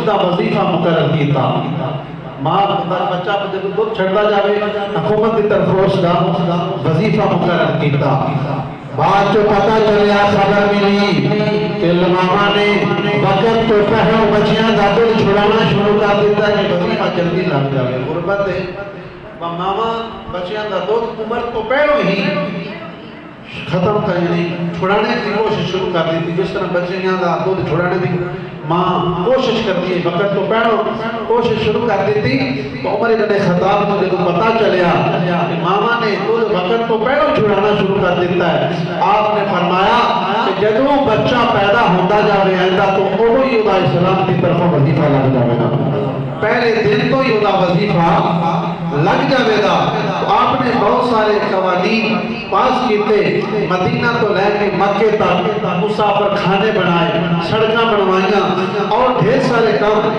دا وظیفہ مقرر کیتا ماں بچہ دودھ چھڑتا جاوے حکومت کی طرف اس دا وظیفہ مقرر کیتا بعد جو پتہ چلیا خبر ملی کہ ماما نے وقت تو پہلو بچیاں دا دودھ چھڑانا شروع کر دیتا کہ وظیفہ جلدی لگ جاوے غربت ہے ماما بچیاں دا دودھ عمر تو پہلو ہی ختم کر چھڑانے کی کوشش شروع کر دی تھی جس طرح بچیاں دا دودھ چھڑانے کی ماں کوشش کرتی ہے وقت تو پہلو کوشش شروع کر دی تھی تو عمر ابن خطاب کو جب پتا چلیا کہ ماما نے دودھ وقت تو پہلو چھڑانا شروع کر دیتا ہے آپ نے فرمایا کہ جدوں بچہ پیدا ہوتا جاوے آئندہ تو وہی خدا اسلام کی طرف وظیفہ لگ جاوے گا پہلے دن تو ہی خدا وظیفہ لگ جاوے گا تو آپ نے بہت سارے قوانین پاس کیتے مدینہ تو لے کے مکے تک مسافر کھانے بنائے سڑکاں بنوائیاں اور ڈھیر سارے کام